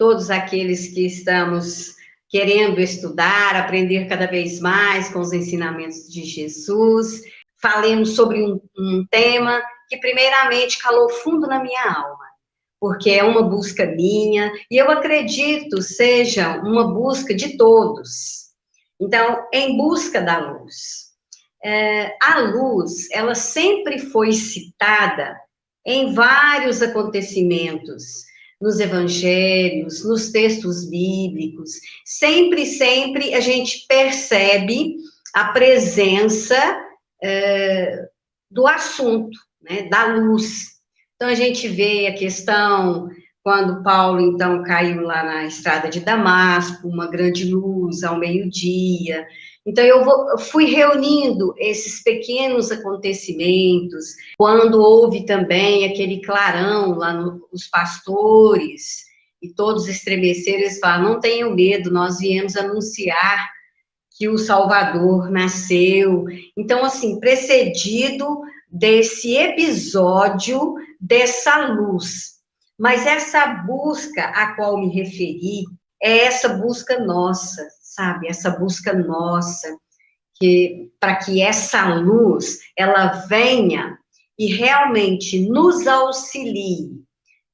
todos aqueles que estamos querendo estudar, aprender cada vez mais com os ensinamentos de Jesus. Falemos sobre um tema que primeiramente calou fundo na minha alma, porque é uma busca minha, e eu acredito seja uma busca de todos. Então, em busca da luz. A luz, ela sempre foi citada em vários acontecimentos, nos evangelhos, nos textos bíblicos, sempre a gente percebe a presença do assunto, né, da luz. Então, a gente vê a questão, quando Paulo, então, caiu lá na estrada de Damasco, uma grande luz ao meio-dia. Então, eu fui reunindo esses pequenos acontecimentos, quando houve também aquele clarão lá nos pastores, e todos estremeceram, eles falaram, não tenham medo, nós viemos anunciar que o Salvador nasceu. Então, assim, precedido desse episódio, dessa luz. Mas essa busca a qual me referi, é essa busca nossa, sabe? Essa busca nossa, para que essa luz, ela venha e realmente nos auxilie,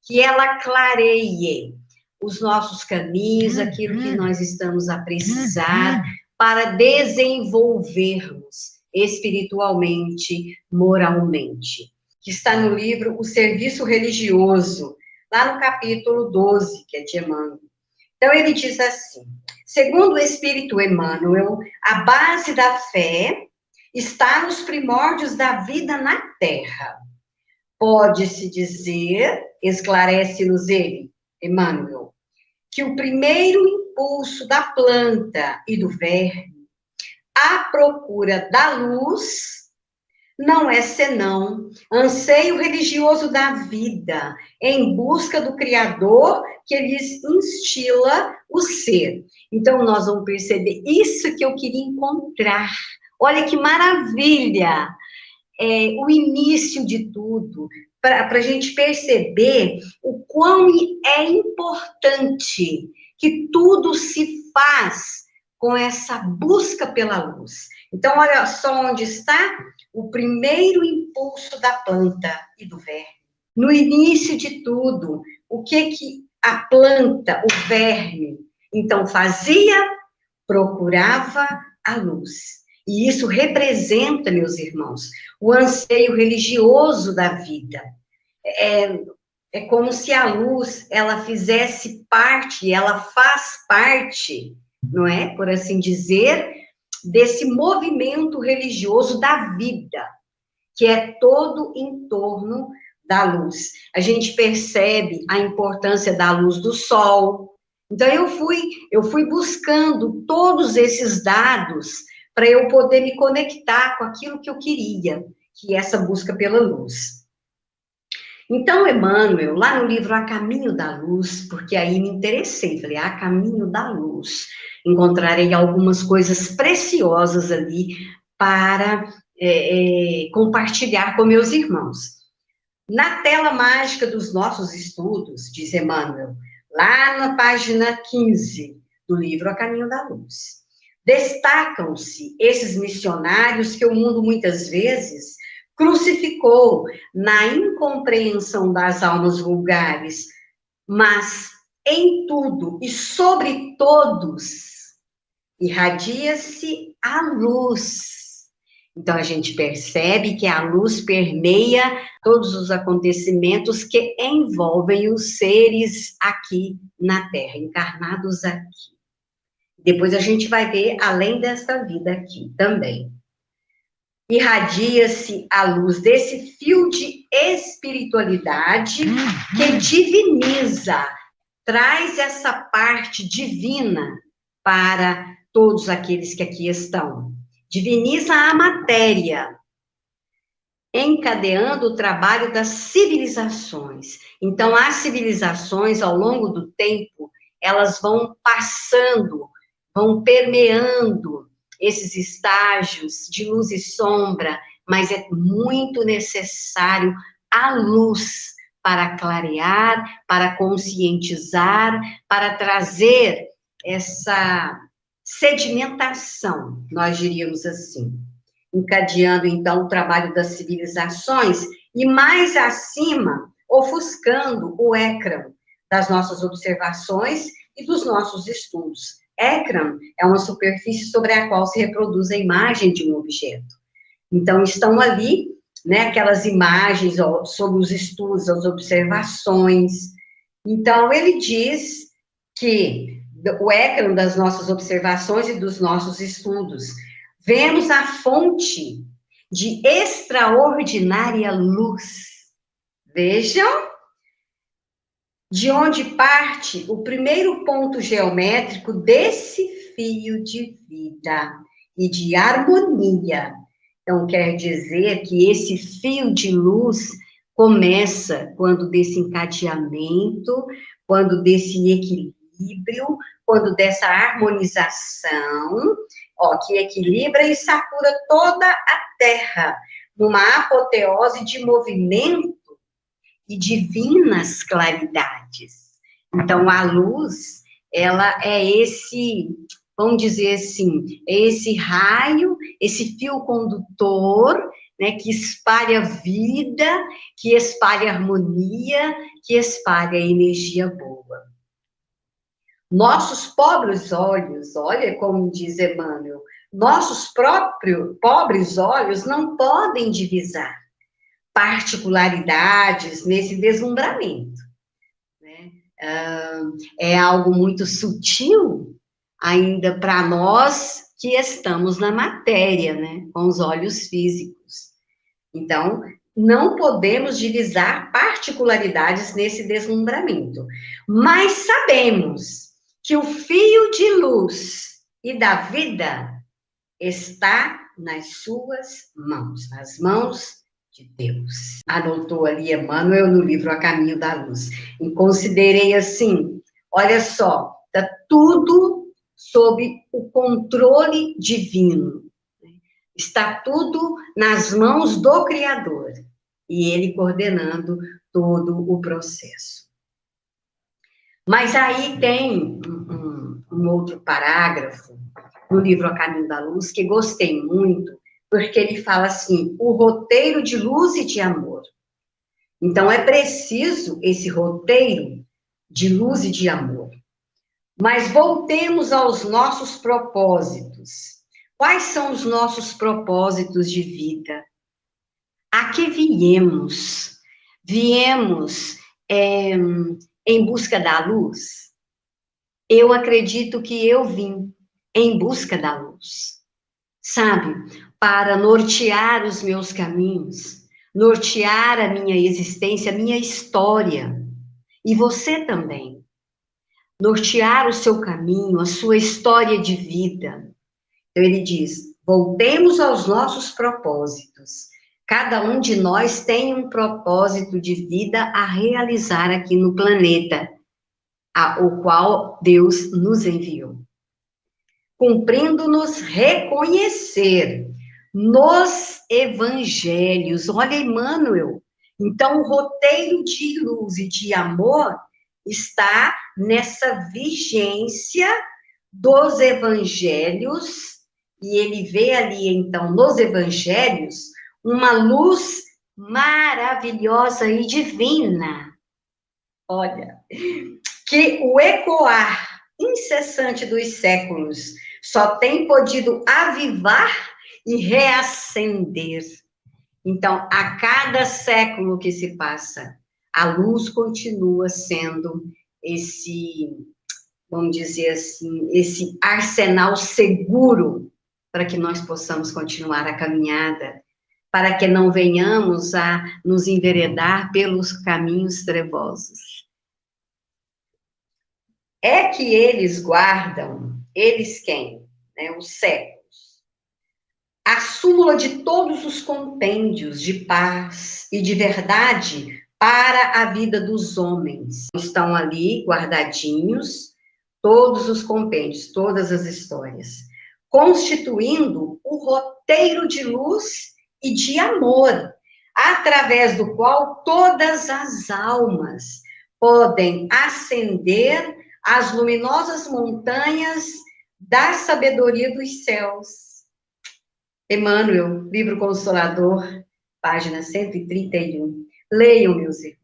que ela clareie os nossos caminhos, aquilo que nós estamos a precisar, para desenvolvermos espiritualmente, moralmente. Que está no livro O Serviço Religioso, lá no capítulo 12, que é de Emmanuel. Então, ele diz assim, segundo o Espírito Emmanuel, a base da fé está nos primórdios da vida na Terra. Pode-se dizer, esclarece-nos ele, Emmanuel, que o primeiro impulso da planta e do verme à procura da luz não é senão anseio religioso da vida, em busca do Criador que lhes instila o ser. Então, nós vamos perceber isso que eu queria encontrar. Olha que maravilha! O início de tudo, para a gente perceber o quão é importante que tudo se faz com essa busca pela luz. Então, olha só onde está o primeiro impulso da planta e do verme. No início de tudo, o que a planta, o verme, então fazia? Procurava a luz. E isso representa, meus irmãos, o anseio religioso da vida. É como se a luz, ela fizesse parte, ela faz parte, não é? Por assim dizer, desse movimento religioso da vida, que é todo em torno da luz. A gente percebe a importância da luz do sol. Então, eu fui buscando todos esses dados para eu poder me conectar com aquilo que eu queria, que é essa busca pela luz. Então, Emmanuel, lá no livro A Caminho da Luz, porque aí me interessei, falei, A Caminho da Luz, encontrarei algumas coisas preciosas ali para compartilhar com meus irmãos. Na tela mágica dos nossos estudos, diz Emmanuel, lá na página 15 do livro A Caminho da Luz, destacam-se esses missionários que o mundo muitas vezes crucificou na incompreensão das almas vulgares, mas em tudo e sobre todos irradia-se a luz. Então, a gente percebe que a luz permeia todos os acontecimentos que envolvem os seres aqui na Terra, encarnados aqui. Depois a gente vai ver além dessa vida aqui também. Irradia-se a luz desse fio de espiritualidade que diviniza, traz essa parte divina para todos aqueles que aqui estão. Diviniza a matéria, encadeando o trabalho das civilizações. Então, as civilizações, ao longo do tempo, elas vão passando, vão permeando esses estágios de luz e sombra, mas é muito necessário a luz para clarear, para conscientizar, para trazer essa sedimentação, nós diríamos assim, encadeando, então, o trabalho das civilizações e, mais acima, ofuscando o écran das nossas observações e dos nossos estudos. Écran é uma superfície sobre a qual se reproduz a imagem de um objeto. Então, estão ali, né, aquelas imagens sobre os estudos, as observações. Então, ele diz que o écran das nossas observações e dos nossos estudos, vemos a fonte de extraordinária luz. Vejam, de onde parte o primeiro ponto geométrico desse fio de vida e de harmonia. Então, quer dizer que esse fio de luz começa quando desse encadeamento, quando desse equilíbrio, quando dessa harmonização, que equilibra e satura toda a Terra, numa apoteose de movimento e divinas claridades. Então, a luz, ela é esse, vamos dizer assim, é esse raio, esse fio condutor, né, que espalha vida, que espalha harmonia, que espalha energia boa. Nossos pobres olhos, olha como diz Emmanuel, nossos pobres olhos não podem divisar particularidades nesse deslumbramento, né? É algo muito sutil ainda para nós que estamos na matéria, né? Com os olhos físicos. Então, não podemos divisar particularidades nesse deslumbramento, mas sabemos que o fio de luz e da vida está nas suas mãos, nas mãos de Deus. Anotou ali Emmanuel no livro A Caminho da Luz. E considerei assim, olha só, está tudo sob o controle divino. Está tudo nas mãos do Criador. E ele coordenando todo o processo. Mas aí tem um outro parágrafo no livro A Caminho da Luz, que gostei muito, porque ele fala assim, o roteiro de luz e de amor. Então, é preciso esse roteiro de luz e de amor. Mas voltemos aos nossos propósitos. Quais são os nossos propósitos de vida? A que viemos? Viemos em busca da luz? Eu acredito que eu vim em busca da luz, sabe? Para nortear os meus caminhos, nortear a minha existência, a minha história. E você também. Nortear o seu caminho, a sua história de vida. Então, ele diz, voltemos aos nossos propósitos. Cada um de nós tem um propósito de vida a realizar aqui no planeta, o qual Deus nos enviou. Cumprindo-nos reconhecer nos evangelhos. Olha, Emmanuel, então o roteiro de luz e de amor está nessa vigência dos evangelhos, e ele vê ali, então, nos evangelhos, uma luz maravilhosa e divina. Olha, que o ecoar incessante dos séculos só tem podido avivar e reacender. Então, a cada século que se passa, a luz continua sendo esse, vamos dizer assim, esse arsenal seguro para que nós possamos continuar a caminhada, para que não venhamos a nos enveredar pelos caminhos trevosos. É que eles guardam, eles quem? Né, os séculos. A súmula de todos os compêndios de paz e de verdade para a vida dos homens. Estão ali guardadinhos todos os compêndios, todas as histórias, constituindo o roteiro de luz e de amor, através do qual todas as almas podem ascender às luminosas montanhas da sabedoria dos céus. Emmanuel, livro Consolador, página 131. Leiam, meus irmãos.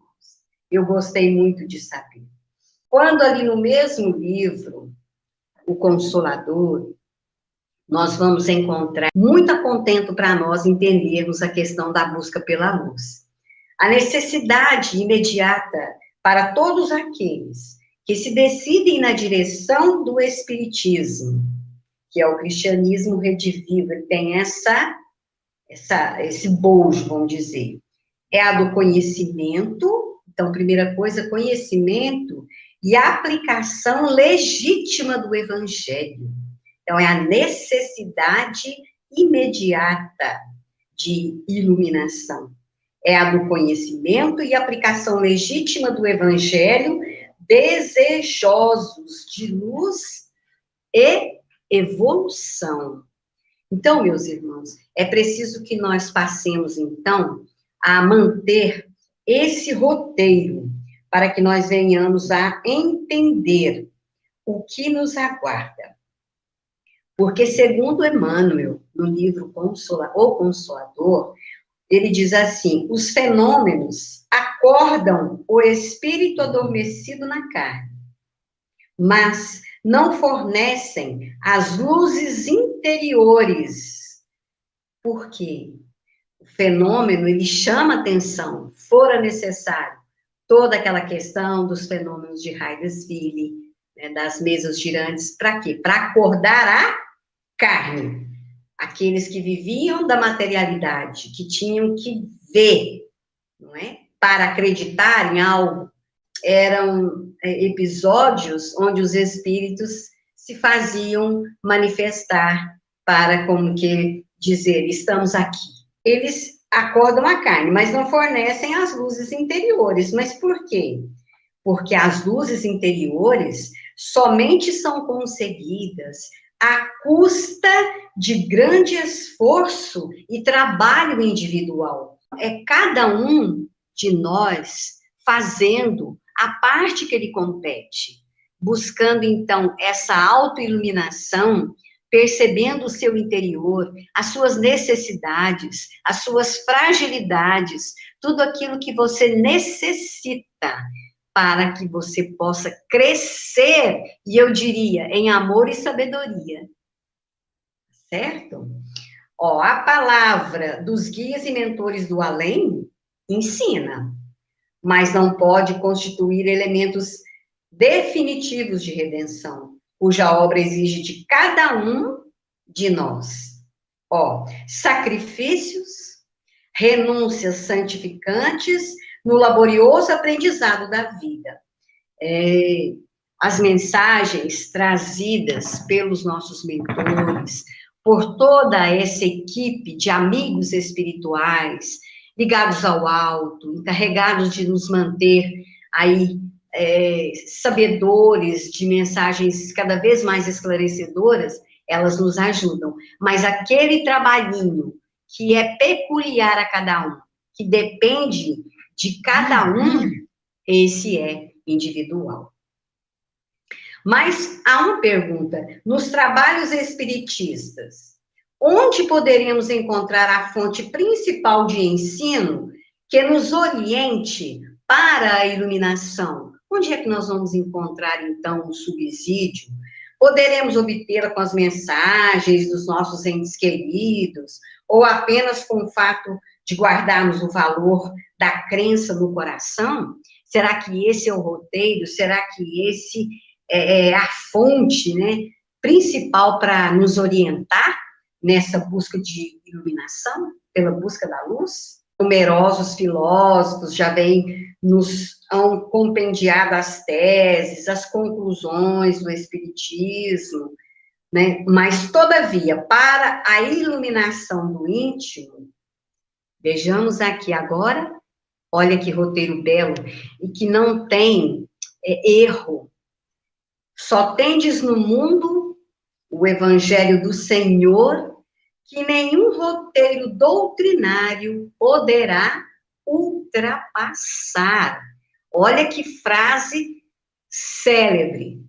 Eu gostei muito de saber. Quando ali no mesmo livro, o Consolador, nós vamos encontrar muito contento para nós entendermos a questão da busca pela luz. A necessidade imediata para todos aqueles que se decidem na direção do Espiritismo, que é o cristianismo redivivo, ele tem esse bojo, vamos dizer, é a do conhecimento. Então, primeira coisa, conhecimento e aplicação legítima do Evangelho. Então, é a necessidade imediata de iluminação. É a do conhecimento e aplicação legítima do Evangelho, desejosos de luz e evolução. Então, meus irmãos, é preciso que nós passemos, então, a manter esse roteiro, para que nós venhamos a entender o que nos aguarda. Porque, segundo Emmanuel, no livro O Consolador, ele diz assim: os fenômenos acordam o espírito adormecido na carne, mas não fornecem as luzes interiores. Por quê? O fenômeno, ele chama atenção, fora necessário, toda aquela questão dos fenômenos de Heidesville, né, das mesas girantes, para quê? Para acordar a carne. Aqueles que viviam da materialidade, que tinham que ver, não é? Para acreditar em algo. Eram episódios onde os espíritos se faziam manifestar para, como que dizer, estamos aqui. Eles acordam a carne, mas não fornecem as luzes interiores. Mas por quê? Porque as luzes interiores somente são conseguidas à custa de grande esforço e trabalho individual. É cada um de nós fazendo a parte que lhe compete, buscando, então, essa autoiluminação, percebendo o seu interior, as suas necessidades, as suas fragilidades, tudo aquilo que você necessita para que você possa crescer, e eu diria, em amor e sabedoria. Certo? Ó, a palavra dos guias e mentores do além ensina, mas não pode constituir elementos definitivos de redenção, cuja obra exige de cada um de nós. Ó, sacrifícios, renúncias santificantes no laborioso aprendizado da vida. As mensagens trazidas pelos nossos mentores, por toda essa equipe de amigos espirituais, ligados ao alto, encarregados de nos manter aí sabedores de mensagens cada vez mais esclarecedoras, elas nos ajudam. Mas aquele trabalhinho que é peculiar a cada um, que depende de cada um, esse é individual. Mas há uma pergunta: nos trabalhos espiritistas, onde poderemos encontrar a fonte principal de ensino que nos oriente para a iluminação? Onde é que nós vamos encontrar, então, um subsídio? Poderemos obtê-la com as mensagens dos nossos entes queridos, ou apenas com o fato de guardarmos o valor da crença no coração? Será que esse é o roteiro? Será que esse é a fonte, né, principal para nos orientar nessa busca de iluminação, pela busca da luz? Numerosos filósofos já vêm nos compendiado as teses, as conclusões do Espiritismo, né? Mas, todavia, para a iluminação do íntimo, vejamos aqui agora, olha que roteiro belo, e que não tem erro. Só tendes no mundo o Evangelho do Senhor que nenhum roteiro doutrinário poderá ultrapassar. Olha que frase célebre.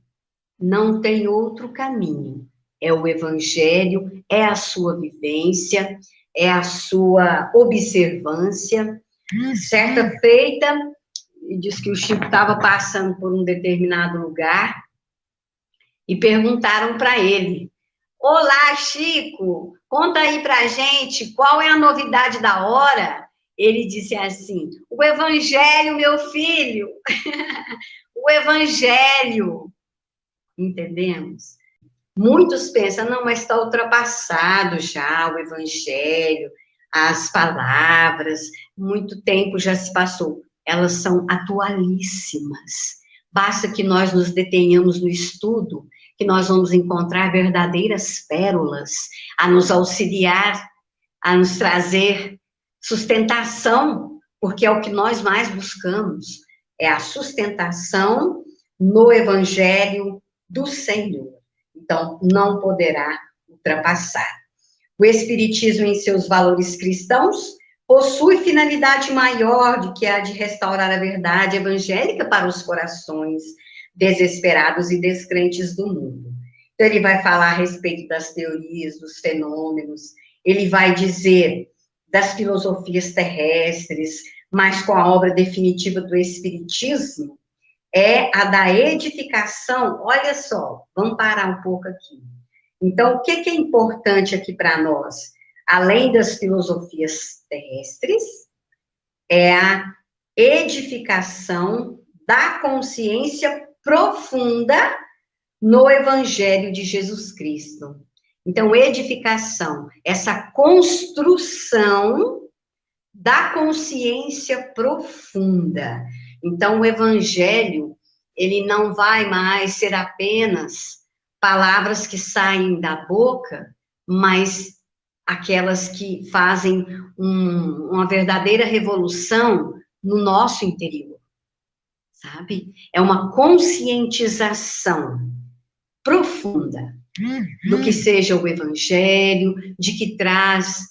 Não tem outro caminho. É o evangelho, é a sua vivência, é a sua observância. Certa feita, diz que o Chico estava passando por um determinado lugar e perguntaram para ele: Olá, Chico, conta aí pra gente qual é a novidade da hora. Ele disse assim: o evangelho, meu filho, o evangelho. Entendemos? Muitos pensam, não, mas está ultrapassado já o evangelho, as palavras, muito tempo já se passou. Elas são atualíssimas. Basta que nós nos detenhamos no estudo, que nós vamos encontrar verdadeiras pérolas a nos auxiliar, a nos trazer sustentação, porque é o que nós mais buscamos, é a sustentação no Evangelho do Senhor. Então, não poderá ultrapassar. O Espiritismo, em seus valores cristãos, possui finalidade maior do que a de restaurar a verdade evangélica para os corações desesperados e descrentes do mundo. Então, ele vai falar a respeito das teorias, dos fenômenos, ele vai dizer das filosofias terrestres, mas com a obra definitiva do Espiritismo, é a da edificação. Olha só, vamos parar um pouco aqui. Então, o que é importante aqui para nós? Além das filosofias terrestres, é a edificação da consciência profunda no Evangelho de Jesus Cristo. Então, edificação, essa construção da consciência profunda. Então, o Evangelho, ele não vai mais ser apenas palavras que saem da boca, mas aquelas que fazem uma verdadeira revolução no nosso interior, sabe? É uma conscientização profunda do que seja o Evangelho, de que traz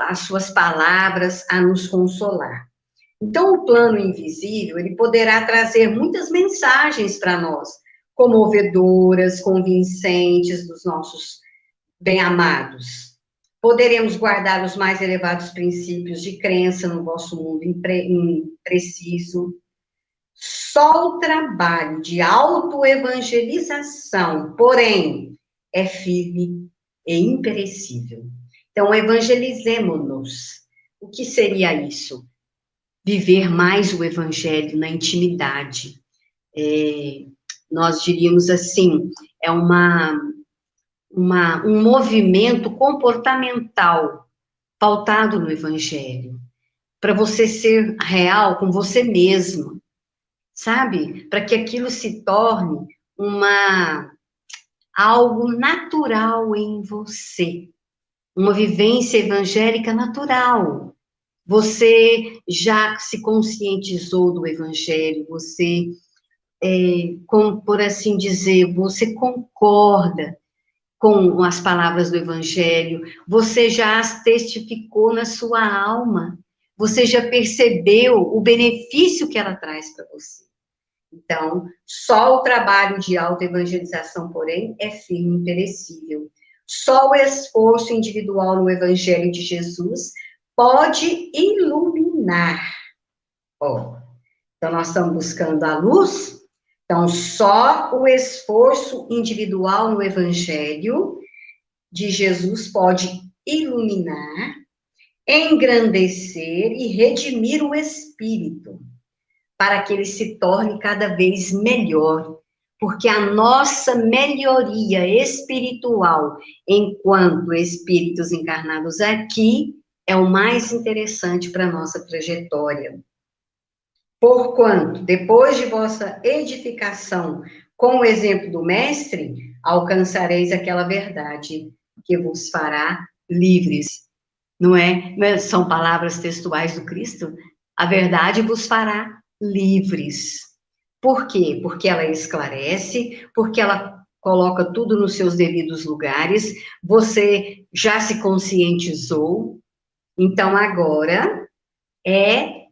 as suas palavras a nos consolar. Então, o plano invisível, ele poderá trazer muitas mensagens para nós, comovedoras, convincentes dos nossos bem-amados. Poderemos guardar os mais elevados princípios de crença no vosso mundo impreciso. Só o trabalho de autoevangelização, porém, é firme e imperecível. Então, evangelizemo-nos. O que seria isso? Viver mais o evangelho na intimidade. Nós diríamos assim, é um movimento comportamental pautado no evangelho, para você ser real com você mesmo, sabe? Para que aquilo se torne algo natural em você, uma vivência evangélica natural. Você já se conscientizou do evangelho, você, por assim dizer, você concorda com as palavras do evangelho, você já as testificou na sua alma, você já percebeu o benefício que ela traz para você. Então, só o trabalho de autoevangelização, porém, é firme e imperecível. Só o esforço individual no Evangelho de Jesus pode iluminar. Então, nós estamos buscando a luz. Então, só o esforço individual no Evangelho de Jesus pode iluminar, engrandecer e redimir o espírito, para que ele se torne cada vez melhor, porque a nossa melhoria espiritual, enquanto espíritos encarnados aqui, é o mais interessante para a nossa trajetória. Porquanto, depois de vossa edificação, com o exemplo do Mestre, alcançareis aquela verdade que vos fará livres. Não é? São palavras textuais do Cristo? A verdade vos fará livres. Por quê? Porque ela esclarece, porque ela coloca tudo nos seus devidos lugares, você já se conscientizou, então agora é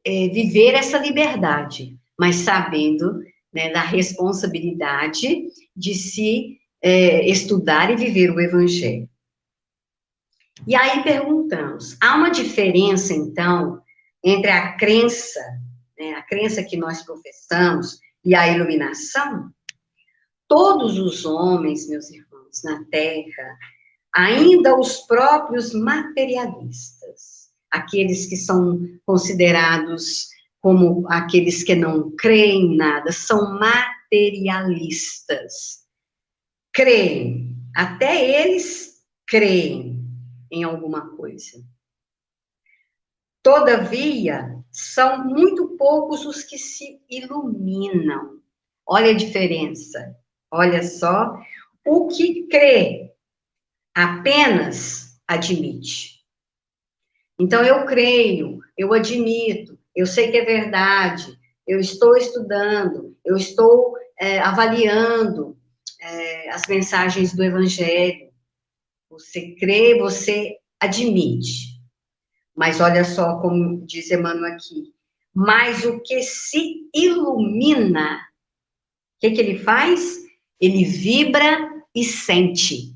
viver essa liberdade, mas sabendo, né, da responsabilidade de se estudar e viver o Evangelho. E aí perguntamos, há uma diferença, então, entre a crença, né, a crença que nós professamos e a iluminação? Todos os homens, meus irmãos, na Terra, ainda os próprios materialistas, aqueles que são considerados como aqueles que não creem em nada, são materialistas. Creem, até eles creem em alguma coisa. Todavia, são muito poucos os que se iluminam. Olha a diferença. Olha só, o que crê apenas admite. Então, eu creio, eu admito, eu sei que é verdade, eu estou estudando, eu estou avaliando as mensagens do Evangelho. Você crê, você admite. Mas olha só como diz Emmanuel aqui. Mas o que se ilumina, o que ele faz? Ele vibra e sente.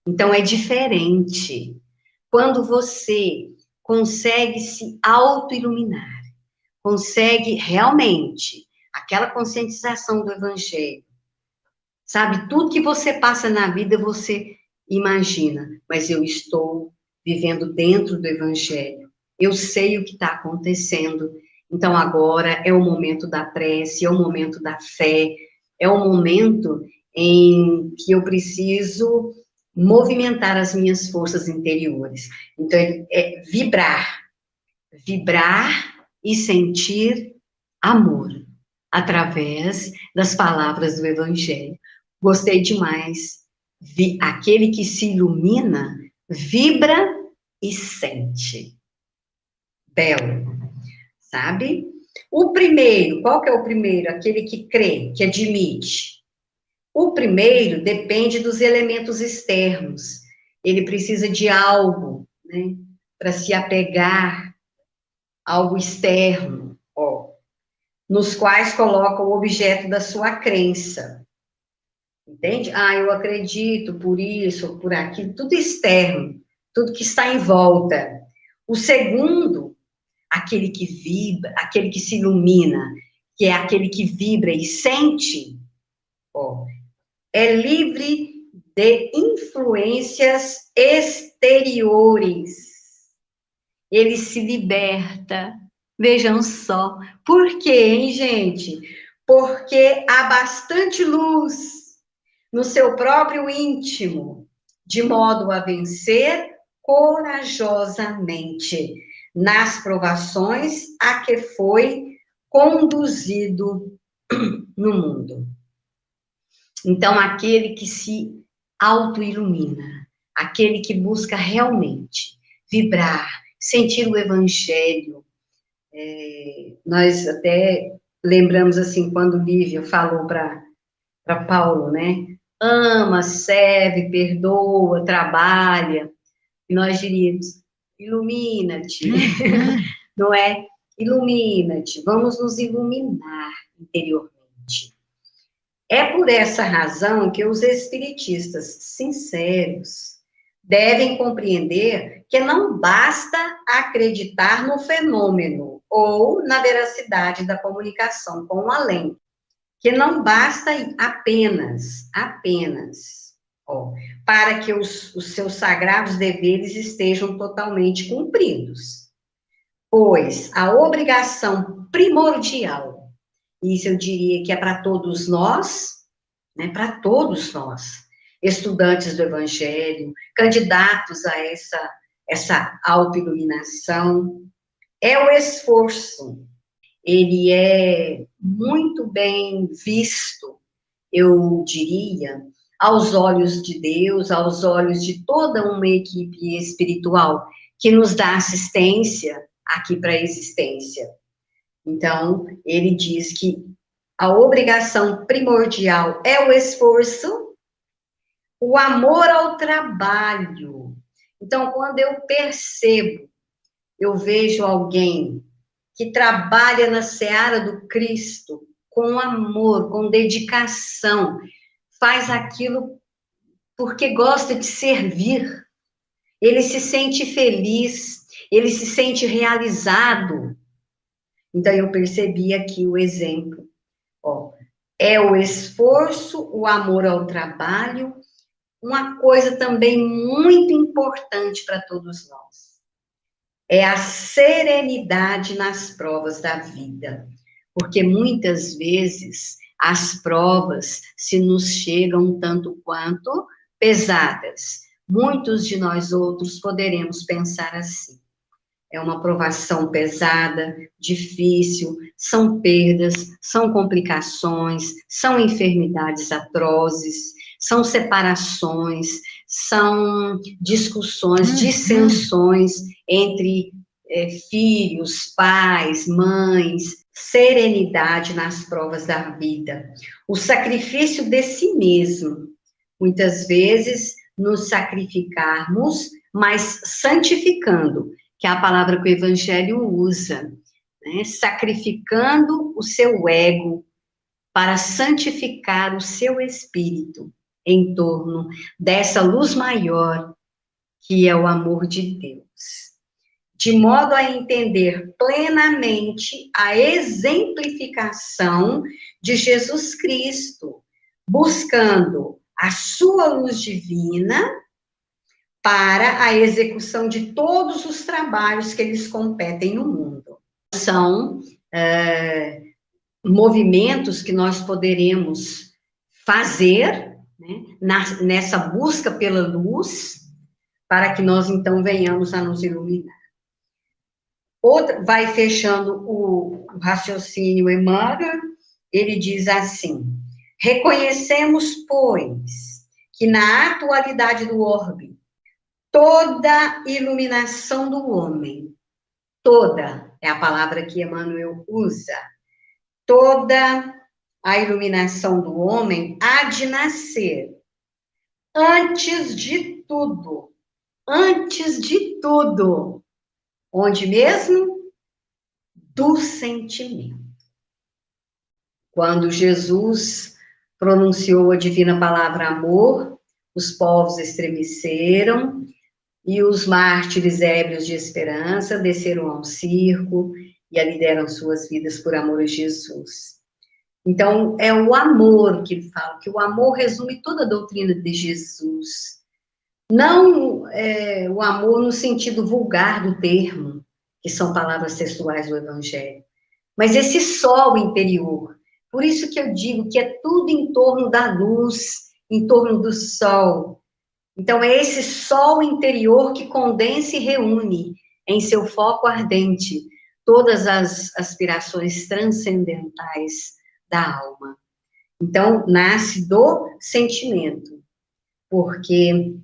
Então, é diferente. Quando você consegue se auto-iluminar, consegue realmente aquela conscientização do Evangelho, sabe? Tudo que você passa na vida, você imagina, mas eu estou vivendo dentro do Evangelho. Eu sei o que está acontecendo. Então, agora é o momento da prece, é o momento da fé, é o momento em que eu preciso movimentar as minhas forças interiores. Então, é vibrar e sentir amor através das palavras do Evangelho. Gostei demais. Aquele que se ilumina, vibra e sente. Belo, sabe? O primeiro, qual que é o primeiro? Aquele que crê, que admite. O primeiro depende dos elementos externos. Ele precisa de algo, né, para se apegar, algo externo, ó, nos quais coloca o objeto da sua crença. Entende? Ah, eu acredito por isso, por aquilo, tudo externo, tudo que está em volta. O segundo, aquele que vibra, aquele que se ilumina, que é aquele que vibra e sente, ó, é livre de influências exteriores. Ele se liberta. Vejam só. Por quê, hein, gente? Porque há bastante luz no seu próprio íntimo, de modo a vencer corajosamente nas provações a que foi conduzido no mundo. Então, aquele que se auto-ilumina, aquele que busca realmente vibrar, sentir o Evangelho. Nós até lembramos assim, quando Lívia falou para Paulo, né? Ama, serve, perdoa, trabalha. E nós diríamos, ilumina-te, não é? Ilumina-te, vamos nos iluminar interiormente. É por essa razão que os espiritistas sinceros devem compreender que não basta acreditar no fenômeno ou na veracidade da comunicação com o além, que não basta apenas, ó, para que os seus sagrados deveres estejam totalmente cumpridos, pois a obrigação primordial, isso eu diria que é para todos nós, né, para todos nós, estudantes do Evangelho, candidatos a essa autoiluminação, é o esforço. Ele é muito bem visto, eu diria, aos olhos de Deus, aos olhos de toda uma equipe espiritual que nos dá assistência aqui para a existência. Então, ele diz que a obrigação primordial é o esforço, o amor ao trabalho. Então, quando eu percebo, eu vejo alguém que trabalha na seara do Cristo, com amor, com dedicação, faz aquilo porque gosta de servir, ele se sente feliz, ele se sente realizado. Então, eu percebi aqui o exemplo. Ó, é o esforço, o amor ao trabalho, uma coisa também muito importante para todos nós. É a serenidade nas provas da vida. Porque muitas vezes as provas se nos chegam tanto quanto pesadas. Muitos de nós outros poderemos pensar assim. É uma provação pesada, difícil, são perdas, são complicações, são enfermidades atrozes, são separações, são discussões, dissensões entre filhos, pais, mães, serenidade nas provas da vida, o sacrifício de si mesmo. Muitas vezes nos sacrificarmos, mas santificando, que é a palavra que o Evangelho usa, né? Sacrificando o seu ego para santificar o seu espírito em torno dessa luz maior, que é o amor de Deus. De modo a entender plenamente a exemplificação de Jesus Cristo, buscando a sua luz divina para a execução de todos os trabalhos que eles competem no mundo. São movimentos que nós poderemos fazer, né, nessa busca pela luz, para que nós, então, venhamos a nos iluminar. Outra, vai fechando o raciocínio Emmanuel, ele diz assim: reconhecemos, pois, que na atualidade do orbe, toda iluminação do homem, toda, é a palavra que Emmanuel usa, toda a iluminação do homem há de nascer, antes de tudo, onde mesmo? Do sentimento. Quando Jesus pronunciou a divina palavra amor, os povos estremeceram, e os mártires ébrios de esperança desceram ao circo e ali deram suas vidas por amor a Jesus. Então, é o amor que ele fala, que o amor resume toda a doutrina de Jesus. Não o amor no sentido vulgar do termo, que são palavras textuais do Evangelho, mas esse sol interior. Por isso que eu digo que é tudo em torno da luz, em torno do sol. Então, é esse sol interior que condensa e reúne em seu foco ardente todas as aspirações transcendentais da alma. Então, nasce do sentimento, porque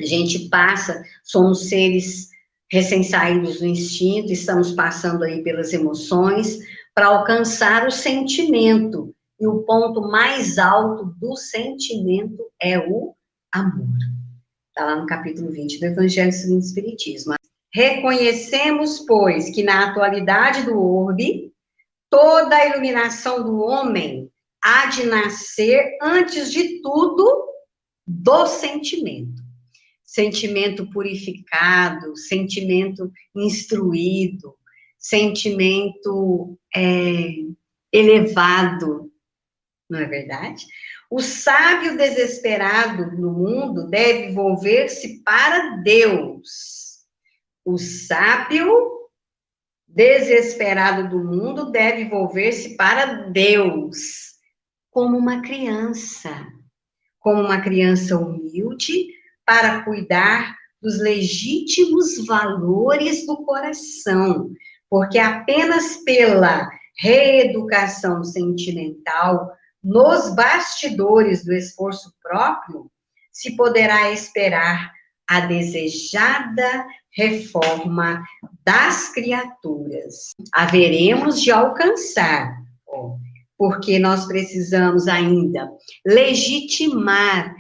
a gente passa, somos seres recém-saídos do instinto, estamos passando aí pelas emoções para alcançar o sentimento. E o ponto mais alto do sentimento é o amor. Está lá no capítulo 20 do Evangelho segundo o Espiritismo. Reconhecemos, pois, que na atualidade do orbe, toda a iluminação do homem há de nascer, antes de tudo, do sentimento. Sentimento purificado, sentimento instruído, sentimento elevado, não é verdade? O sábio desesperado no mundo deve volver-se para Deus. O sábio desesperado do mundo deve volver-se para Deus, como uma criança humilde, para cuidar dos legítimos valores do coração, porque apenas pela reeducação sentimental nos bastidores do esforço próprio se poderá esperar a desejada reforma das criaturas. Haveremos de alcançar porque nós precisamos ainda legitimar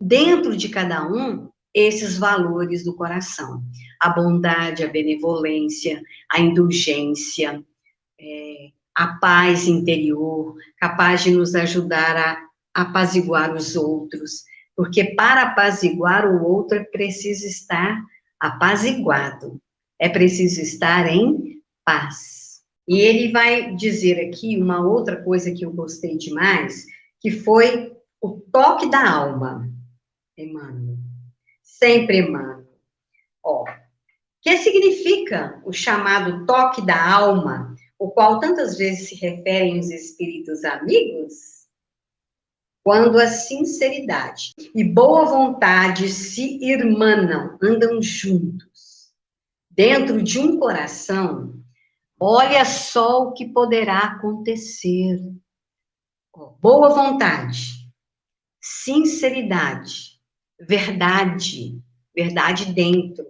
dentro de cada um esses valores do coração. A bondade, a benevolência, a indulgência, a paz interior, capaz de nos ajudar a apaziguar os outros, porque para apaziguar o outro é preciso estar apaziguado, é preciso estar em paz. E ele vai dizer aqui uma outra coisa que eu gostei demais, que foi o toque da alma. Emmanuel, sempre Emmanuel. Ó, que significa o chamado toque da alma, o qual tantas vezes se referem os espíritos amigos? Quando a sinceridade e boa vontade se irmanam, andam juntos, dentro de um coração, olha só o que poderá acontecer. Boa vontade, sinceridade, verdade, verdade dentro.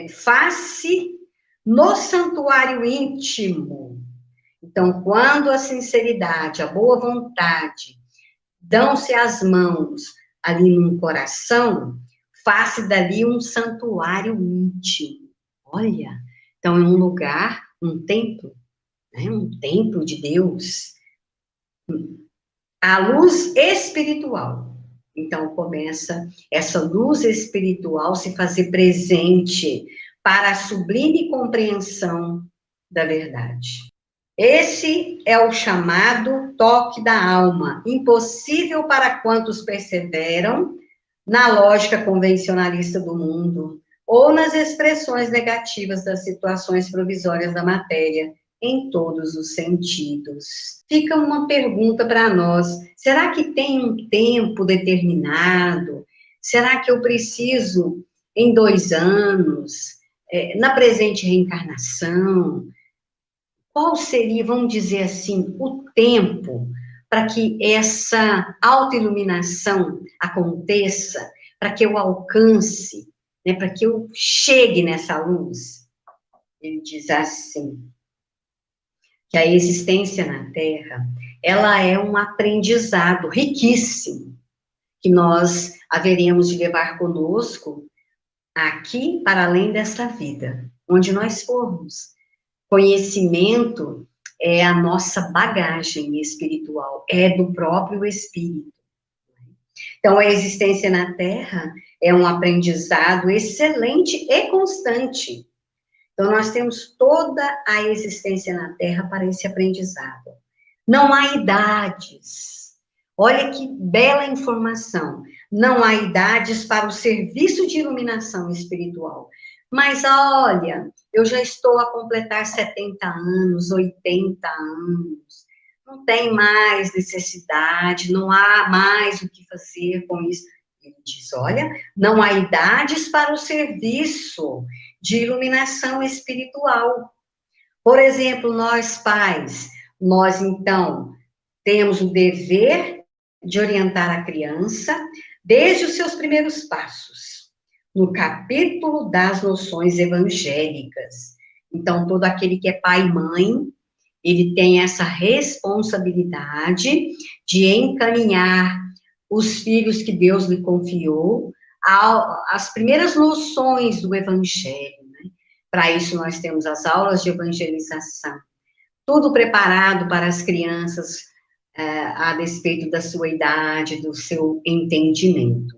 Faz-se no santuário íntimo. Então, quando a sinceridade, a boa vontade, dão-se as mãos ali num coração, faz-se dali um santuário íntimo. Olha, então é um lugar, um templo, né? Um templo de Deus. A luz espiritual. Então começa essa luz espiritual se fazer presente para a sublime compreensão da verdade. Esse é o chamado toque da alma, impossível para quantos perseveram na lógica convencionalista do mundo, ou nas expressões negativas das situações provisórias da matéria, em todos os sentidos. Fica uma pergunta para nós, será que tem um tempo determinado? Será que eu preciso, em 2 anos, na presente reencarnação? Qual seria, vamos dizer assim, o tempo para que essa autoiluminação aconteça, para que eu alcance, né, para que eu chegue nessa luz? Ele diz assim, que a existência na Terra, ela é um aprendizado riquíssimo, que nós haveremos de levar conosco aqui para além desta vida, onde nós formos. Conhecimento é a nossa bagagem espiritual, é do próprio espírito. Então, a existência na Terra é um aprendizado excelente e constante. Então, nós temos toda a existência na Terra para esse aprendizado. Não há idades. Olha que bela informação. Não há idades para o serviço de iluminação espiritual. Mas, olha, eu já estou a completar 70 anos, 80 anos. Não tem mais necessidade, não há mais o que fazer com isso. Ele diz, olha, não há idades para o serviço de iluminação espiritual. Por exemplo, nós pais, nós então temos o dever de orientar a criança desde os seus primeiros passos, no capítulo das noções evangélicas. Então, todo aquele que é pai e mãe, ele tem essa responsabilidade de encaminhar os filhos que Deus lhe confiou às primeiras noções do evangelho, né? Para isso, nós temos as aulas de evangelização, tudo preparado para as crianças, a despeito da sua idade, do seu entendimento.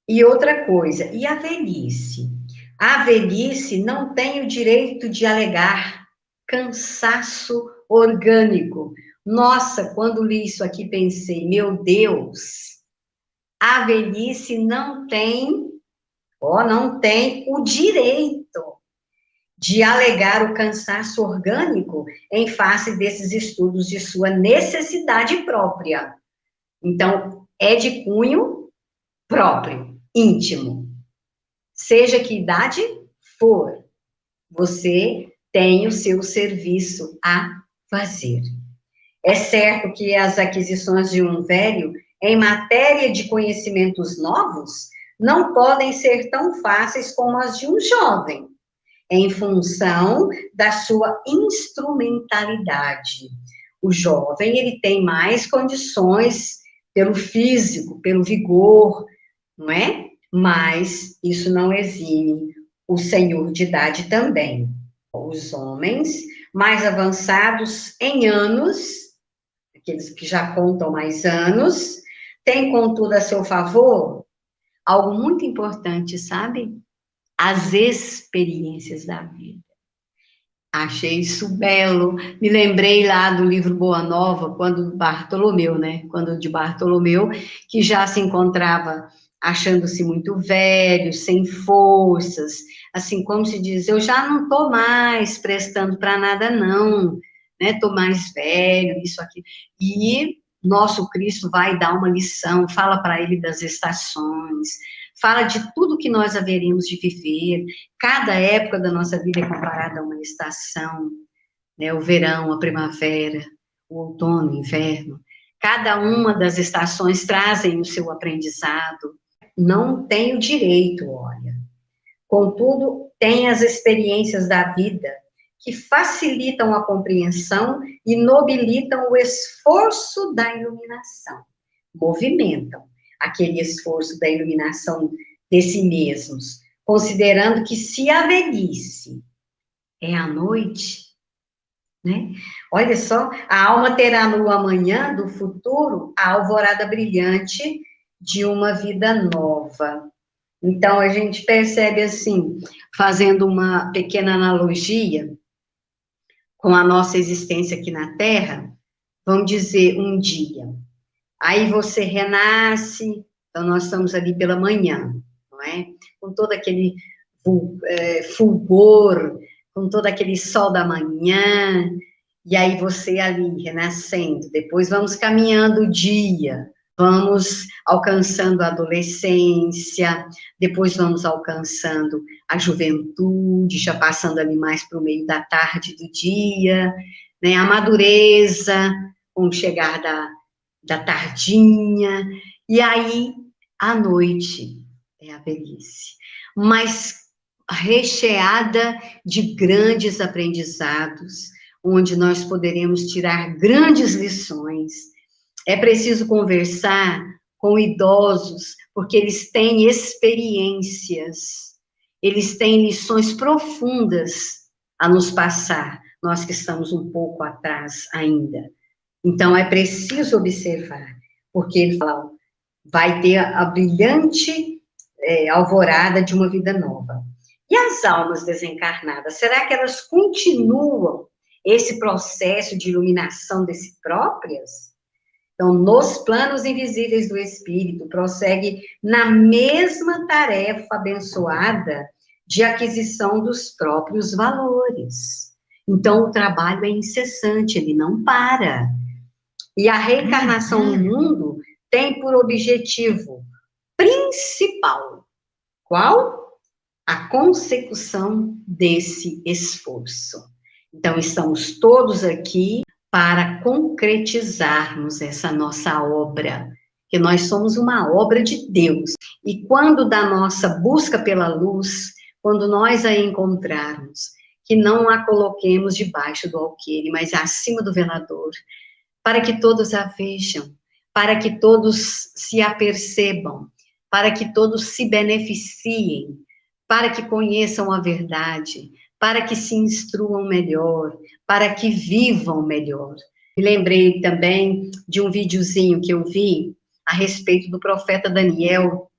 E outra coisa, e a velhice? A velhice não tem o direito de alegar cansaço orgânico. Nossa, quando li isso aqui, pensei, meu Deus, a velhice não tem o direito de alegar o cansaço orgânico em face desses estudos de sua necessidade própria. Então, é de cunho próprio, íntimo. Seja que idade for, você tem o seu serviço a fazer. É certo que as aquisições de um velho, em matéria de conhecimentos novos, não podem ser tão fáceis como as de um jovem. em função da sua instrumentalidade. O jovem, ele tem mais condições pelo físico, pelo vigor, não é? Mas isso não exime o senhor de idade também. Os homens mais avançados em anos, aqueles que já contam mais anos, têm, contudo, a seu favor, algo muito importante, sabe? As experiências da vida. Achei isso belo. Me lembrei lá do livro Boa Nova, quando Bartolomeu, né? Quando de Bartolomeu, que já se encontrava achando-se muito velho, sem forças, assim como se diz, eu já não estou mais prestando para nada não, né? Estou mais velho, isso aqui. E nosso Cristo vai dar uma lição, fala para ele das estações, fala de tudo que nós haveríamos de viver. Cada época da nossa vida é comparada a uma estação, né? O verão, a primavera, o outono, o inverno. Cada uma das estações trazem o seu aprendizado. Não tem o direito, olha. Contudo, tem as experiências da vida que facilitam a compreensão e nobilitam o esforço da iluminação. Movimentam aquele esforço da iluminação de si mesmos, considerando que se a velhice é a noite, né? Olha só, a alma terá no amanhã do futuro a alvorada brilhante de uma vida nova. Então, a gente percebe assim, fazendo uma pequena analogia com a nossa existência aqui na Terra, vamos dizer, um dia. Aí você renasce, então nós estamos ali pela manhã, não é? Com todo aquele fulgor, com todo aquele sol da manhã, e aí você ali renascendo. Depois vamos caminhando o dia, vamos alcançando a adolescência, depois vamos alcançando a juventude, já passando ali mais para o meio da tarde do dia, né? A madureza, com o chegar da tardinha, e aí a noite é a velhice, mas recheada de grandes aprendizados, onde nós poderemos tirar grandes lições. É preciso conversar com idosos, porque eles têm experiências, eles têm lições profundas a nos passar, nós que estamos um pouco atrás ainda. Então, é preciso observar, porque ele fala, vai ter a brilhante alvorada de uma vida nova. E as almas desencarnadas, será que elas continuam esse processo de iluminação de si próprias? Então, nos planos invisíveis do espírito, prossegue na mesma tarefa abençoada de aquisição dos próprios valores. Então, o trabalho é incessante, ele não para. E a reencarnação no mundo tem por objetivo principal, qual? A consecução desse esforço. Então, estamos todos aqui para concretizarmos essa nossa obra, que nós somos uma obra de Deus. E quando da nossa busca pela luz, quando nós a encontrarmos, que não a coloquemos debaixo do alqueire, mas acima do velador, para que todos a vejam, para que todos se apercebam, para que todos se beneficiem, para que conheçam a verdade, para que se instruam melhor, para que vivam melhor. Me lembrei também de um videozinho que eu vi a respeito do profeta Daniel,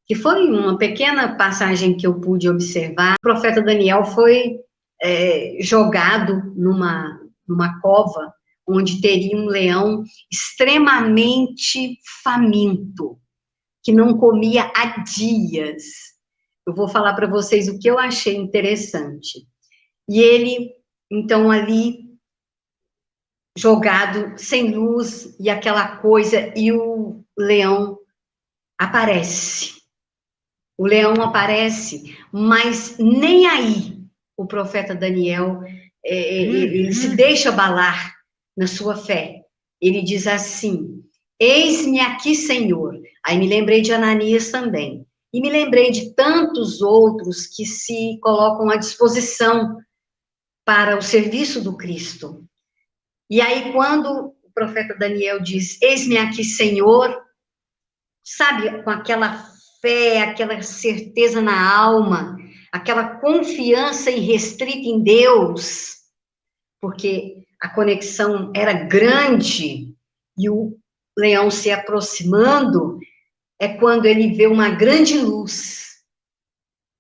que foi uma pequena passagem que eu pude observar. O profeta Daniel foi jogado numa cova, onde teria um leão extremamente faminto, que não comia há dias. Eu vou falar para vocês o que eu achei interessante. E ele, então, ali, jogado, sem luz, e aquela coisa, e o leão aparece. O leão aparece, mas nem aí o profeta Daniel, ele se deixa abalar na sua fé. Ele diz assim, eis-me aqui, Senhor. Aí me lembrei de Ananias também. E me lembrei de tantos outros que se colocam à disposição para o serviço do Cristo. E aí, quando o profeta Daniel diz, eis-me aqui, Senhor, sabe, com aquela fé, aquela certeza na alma, aquela confiança irrestrita em Deus, porque a conexão era grande e o leão se aproximando, é quando ele vê uma grande luz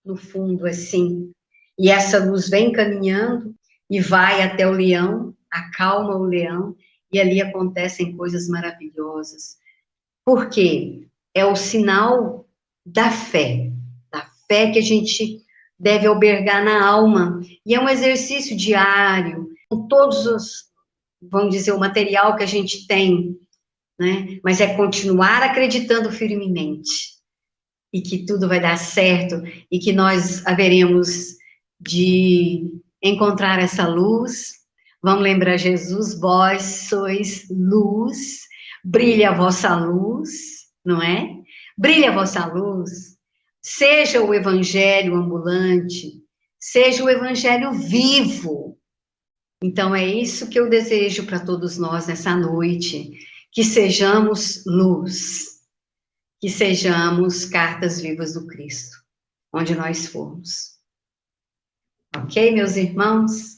no fundo, assim, e essa luz vem caminhando e vai até o leão, acalma o leão, e ali acontecem coisas maravilhosas. Por quê? É o sinal da fé que a gente deve albergar na alma, e é um exercício diário, com todos os, vamos dizer, o material que a gente tem, né? Mas é continuar acreditando firmemente, e que tudo vai dar certo, e que nós haveremos de encontrar essa luz. Vamos lembrar Jesus, vós sois luz, brilha a vossa luz, não é? Brilha a vossa luz, seja o evangelho ambulante, seja o evangelho vivo. Então é isso que eu desejo para todos nós nessa noite, que sejamos luz, que sejamos cartas vivas do Cristo, onde nós formos. Ok, meus irmãos?